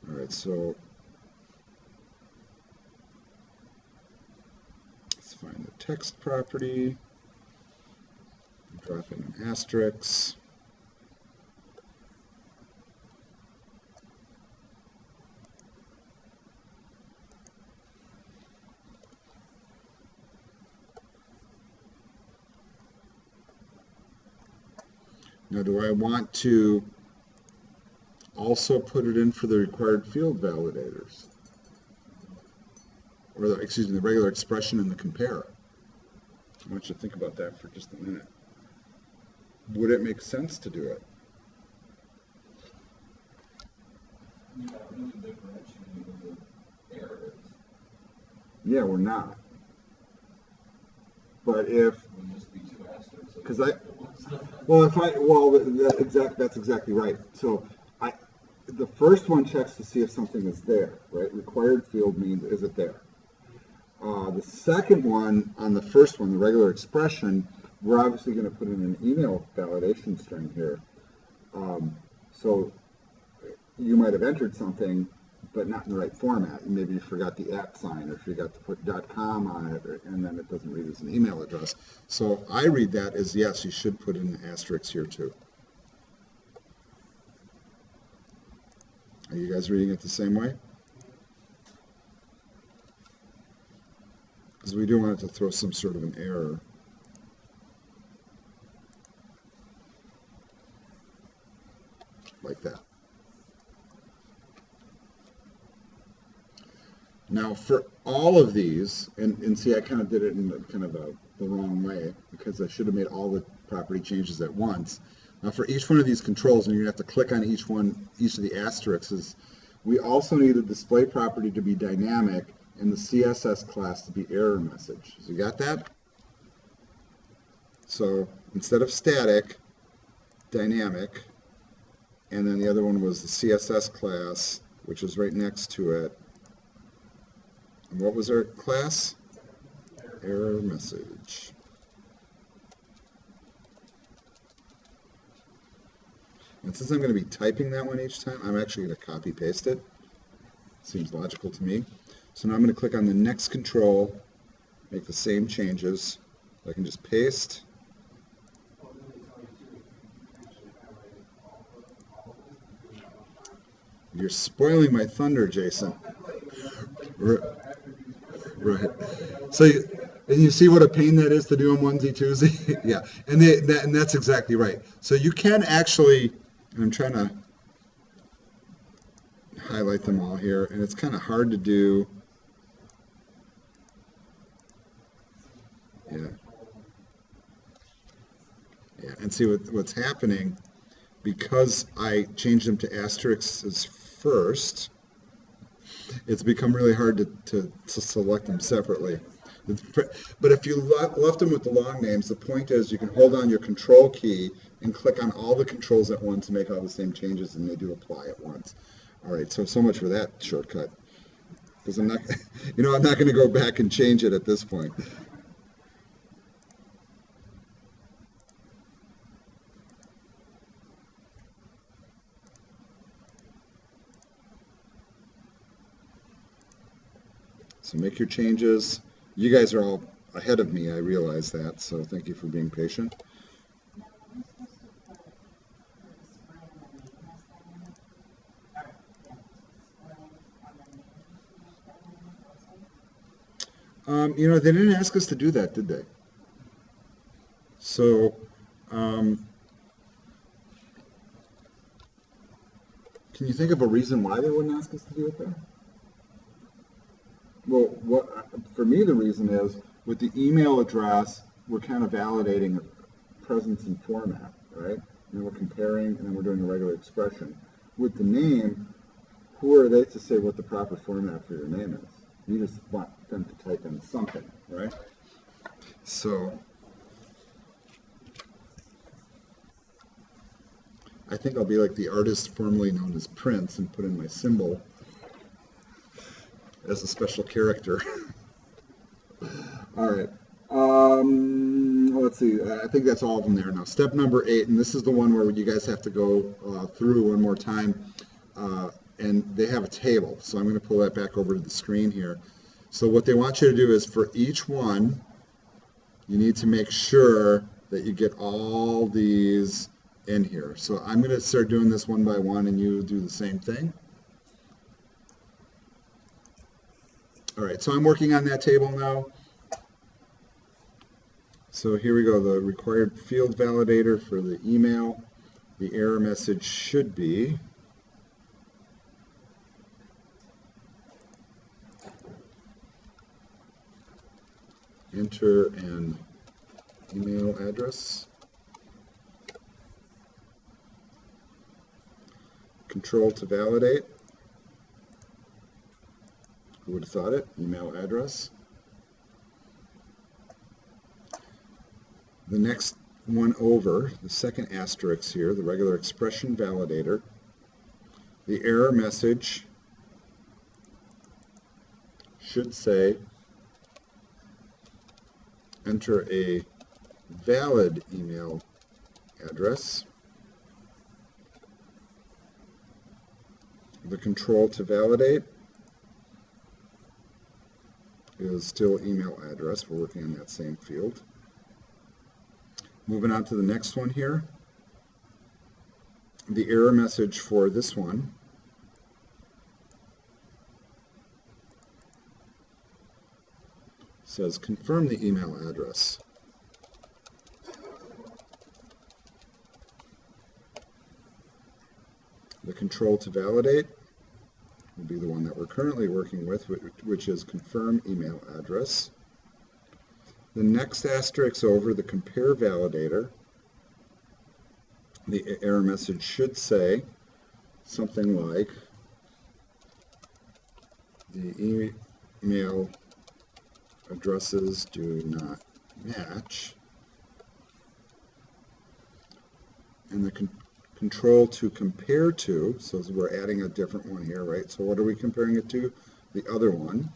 All right, so let's find the text property, drop in an asterisk. Now, do I want to also put it in for the required field validators? Or, the regular expression and the compare? I want you to think about that for just a minute. Would it make sense to do it? Yeah, we're not. But if, because that's exactly right. So the first one checks to see if something is there, right? Required field means, is it there? The second one, on the first one, the regular expression, we're obviously going to put in an email validation string here. So you might have entered something, but not in the right format. Maybe you forgot the @ sign, or if you got to put .com on it, and then it doesn't read as an email address. So I read that as, yes, you should put in an asterisk here too. Are you guys reading it the same way? Because we do want it to throw some sort of an error. Like that. Now for all of these, and see, I kind of did it in the wrong way, because I should have made all the property changes at once. Now for each one of these controls, and you're going to have to click on each of the asterisks, we also need the display property to be dynamic and the CSS class to be error message. So you got that? So instead of static, dynamic, and then the other one was the CSS class, which is right next to it. And what was our class? Error message. And since I'm going to be typing that one each time, I'm actually going to copy paste it. Seems logical to me. So now I'm going to click on the next control, make the same changes. I can just paste. You're spoiling my thunder, Jason. Right. So you see what a pain that is to do them onesie-twosie? Yeah, and that's exactly right. So you can actually, and I'm trying to highlight them all here, and it's kind of hard to do. Yeah. And see what's happening, because I changed them to asterisks first, it's become really hard to select them separately. But if you left them with the long names, the point is you can hold on your control key and click on all the controls at once and make all the same changes, and they do apply at once. All right, so much for that shortcut. Because I'm not, I'm not going to go back and change it at this point. So make your changes. You guys are all ahead of me, I realize that, so thank you for being patient. They didn't ask us to do that, did they? So, can you think of a reason why they wouldn't ask us to do it there? Well, for me, the reason is with the email address, we're kind of validating presence and format, right? And we're comparing, and then we're doing a regular expression. With the name, who are they to say what the proper format for your name is? You just want them to type in something, right? So I think I'll be like the artist formerly known as Prince and put in my symbol as a special character. All right. Let's see. I think that's all of them there now. Step number 8, and this is the one where you guys have to go through one more time. And they have a table. So I'm going to pull that back over to the screen here. So what they want you to do is for each one, you need to make sure that you get all these in here. So I'm going to start doing this one by one, and you do the same thing. All right, so I'm working on that table now. So here we go, the required field validator for the email. The error message should be enter an email address. Control to validate. Who would have thought it? Email address. The next one over, the second asterisk here, the regular expression validator. The error message should say enter a valid email address. The control to validate is still email address. We're working on that same field. Moving on to the next one here. The error message for this one says confirm the email address. The control to validate will be the one that we're currently working with, which is confirm email address. The next asterisk over, the compare validator, the error message should say something like the email addresses do not match. And the control to compare to, so we're adding a different one here, right? So what are we comparing it to? The other one.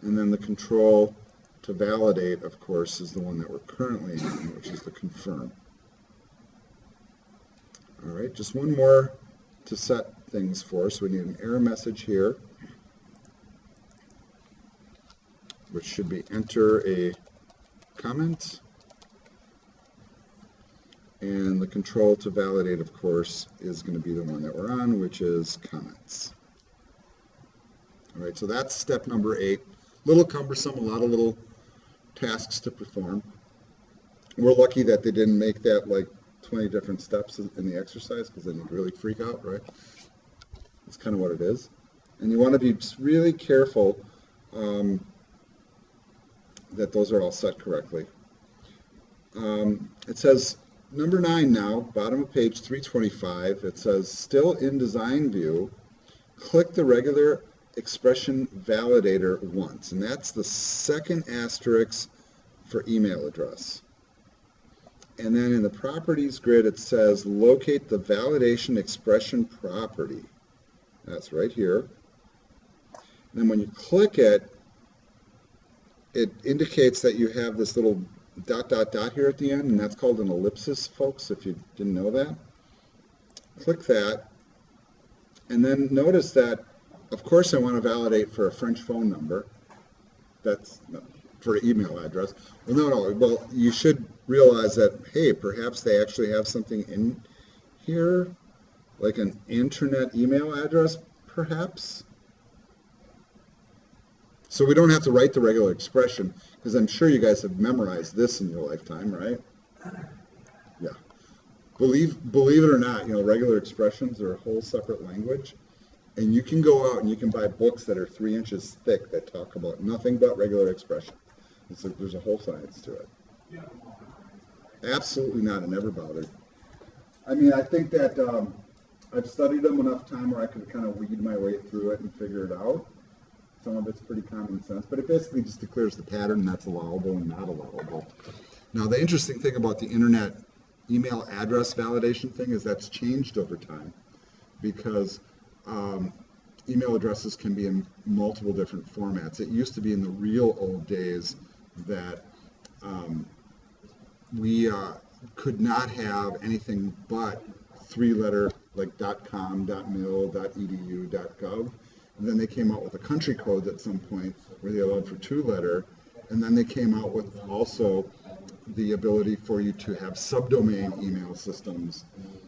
And then the control to validate, of course, is the one that we're currently on, which is the confirm. All right, just one more to set things for. So we need an error message here, which should be enter a comment. And the control to validate, of course, is going to be the one that we're on, which is comments. All right, so that's step number 8. A little cumbersome, a lot of little tasks to perform. We're lucky that they didn't make that like 20 different steps in the exercise, because then you'd really freak out, right? That's kind of what it is. And you want to be just really careful that those are all set correctly. It says number 9 now, bottom of page 325, it says, still in design view, click the regular expression validator once. And that's the second asterisk for email address. And then in the properties grid, it says, locate the validation expression property. That's right here. And then when you click it, it indicates that you have this little ... here at the end, and that's called an ellipsis, folks, if you didn't know that. Click that, and then notice that, of course, I want to validate for a French phone number. That's for an email address. Well, no, well, you should realize that, hey, perhaps they actually have something in here, like an internet email address, perhaps. So we don't have to write the regular expression, because I'm sure you guys have memorized this in your lifetime, right? Yeah. Believe it or not, regular expressions are a whole separate language. And you can go out and you can buy books that are 3 inches thick that talk about nothing but regular expression. There's a whole science to it. Absolutely not. I never bothered. I mean, I think that I've studied them enough time where I could kind of weed my way through it and figure it out. Some of it's pretty common sense, but it basically just declares the pattern that's allowable and not allowable. Now, the interesting thing about the internet email address validation thing is that's changed over time, because email addresses can be in multiple different formats. It used to be in the real old days that we could not have anything but 3-letter, like .com, .mil, .edu, .gov. And then they came out with a country code at some point where they allowed for 2-letter. And then they came out with also the ability for you to have subdomain email systems.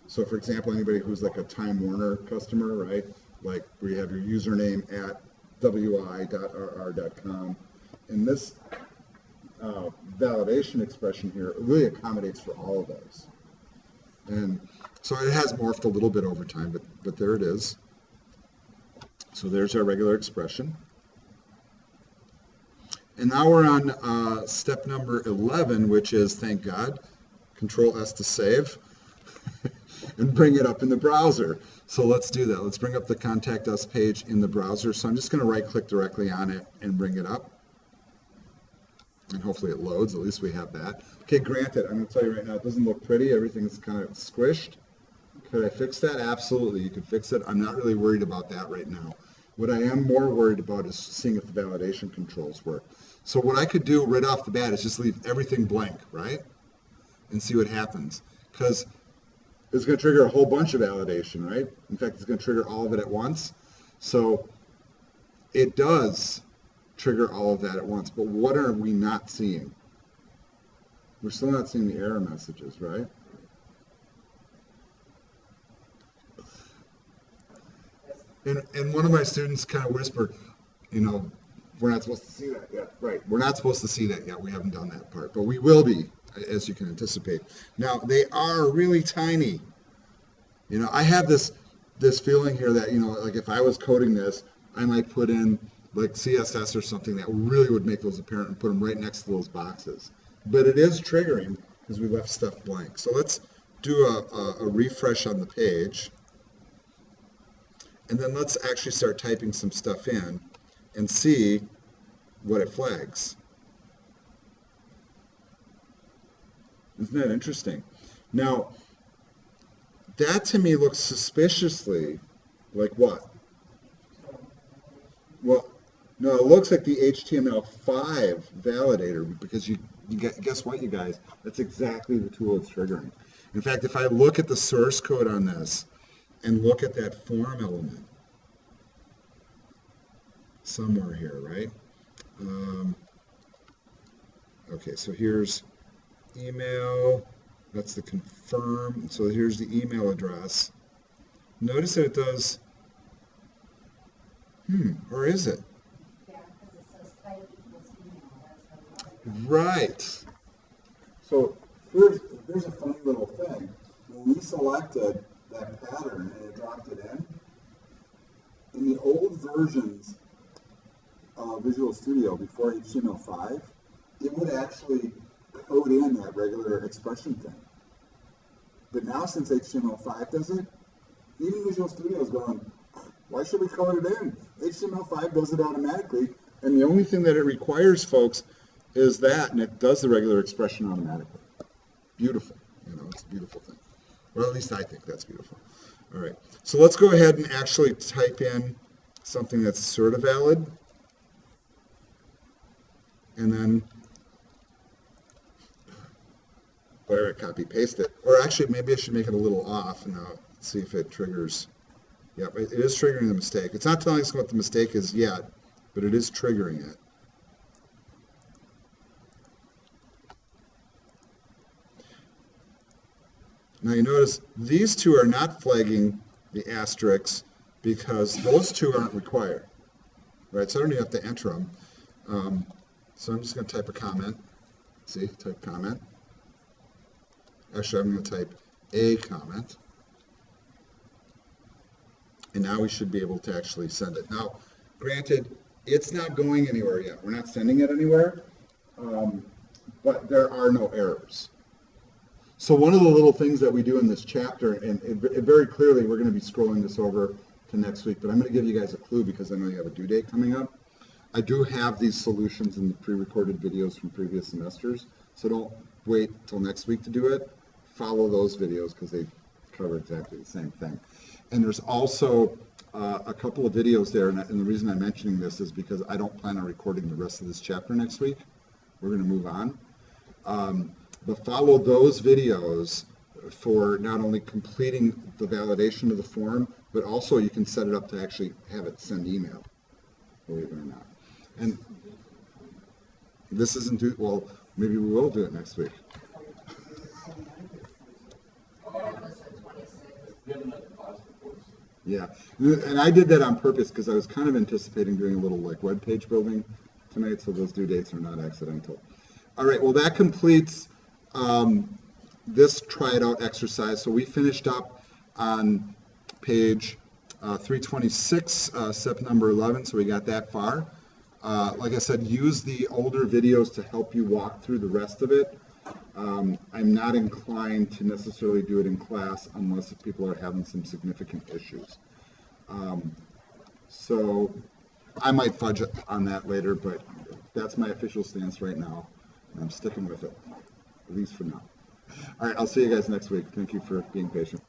So, for example, anybody who's like a Time Warner customer, right? Like where you have your username at wi.rr.com. And this validation expression here really accommodates for all of those. And so it has morphed a little bit over time, but there it is. So there's our regular expression. And now we're on step number 11, which is, thank God, Control S to save and bring it up in the browser. So let's do that. Let's bring up the Contact Us page in the browser. So I'm just going to right-click directly on it and bring it up. And hopefully it loads. At least we have that. Okay, granted, I'm going to tell you right now, it doesn't look pretty. Everything's kind of squished. Could I fix that? Absolutely, you could fix it. I'm not really worried about that right now. What I am more worried about is seeing if the validation controls work. So what I could do right off the bat is just leave everything blank, right? And see what happens. Because it's going to trigger a whole bunch of validation, right? In fact, it's going to trigger all of it at once. So it does trigger all of that at once. But what are we not seeing? We're still not seeing the error messages, right? And one of my students kind of whispered, we're not supposed to see that yet. Right, we're not supposed to see that yet. We haven't done that part, but we will be, as you can anticipate. Now, they are really tiny. I have this feeling here that, like if I was coding this, I might put in like CSS or something that really would make those apparent and put them right next to those boxes. But it is triggering because we left stuff blank. So let's do a refresh on the page. And then let's actually start typing some stuff in and see what it flags. Isn't that interesting? Now, that to me looks suspiciously like what? Well, no, it looks like the HTML5 validator, because you guess what, you guys? That's exactly the tool it's triggering. In fact, if I look at the source code on this, and look at that form element somewhere here, right? Okay, so here's email. That's the confirm. So here's the email address. Notice that it does, or is it? Yeah, because it says type equals email. Right. So here's a funny little thing. When we selected that pattern and it dropped it in the old versions of Visual Studio before HTML5, it would actually code in that regular expression thing. But now since HTML5 does it, even Visual Studio is going, why should we code it in? HTML5 does it automatically, and the only thing that it requires, folks, is that, and it does the regular expression automatically. Beautiful. It's a beautiful thing. Or at least I think that's beautiful. All right, so let's go ahead and actually type in something that's sort of valid. And then whatever, copy paste it. Or actually, maybe I should make it a little off and see if it triggers. Yep, it is triggering the mistake. It's not telling us what the mistake is yet, but it is triggering it. Now you notice these two are not flagging the asterisks because those two aren't required. Right, so I don't even have to enter them. So I'm just going to type a comment. See, type comment. Actually, I'm going to type a comment. And now we should be able to actually send it. Now, granted, it's not going anywhere yet. We're not sending it anywhere, but there are no errors. So one of the little things that we do in this chapter, and it very clearly we're going to be scrolling this over to next week, but I'm going to give you guys a clue because I know you have a due date coming up. I do have these solutions in the pre-recorded videos from previous semesters, so don't wait till next week to do it. Follow those videos because they cover exactly the same thing. And there's also a couple of videos there, and the reason I'm mentioning this is because I don't plan on recording the rest of this chapter next week. We're going to move on. But follow those videos for not only completing the validation of the form, but also you can set it up to actually have it send email, believe it or not. And this isn't due, well, maybe we will do it next week. Yeah, and I did that on purpose because I was kind of anticipating doing a little like web page building tonight, so those due dates are not accidental. All right, well that completes this try it out exercise. So we finished up on page 326, step number 11, so we got that far. Like I said, use the older videos to help you walk through the rest of it. I'm not inclined to necessarily do it in class unless if people are having some significant issues. So I might fudge on that later, but that's my official stance right now. And I'm sticking with it, at least for now. All right, I'll see you guys next week. Thank you for being patient.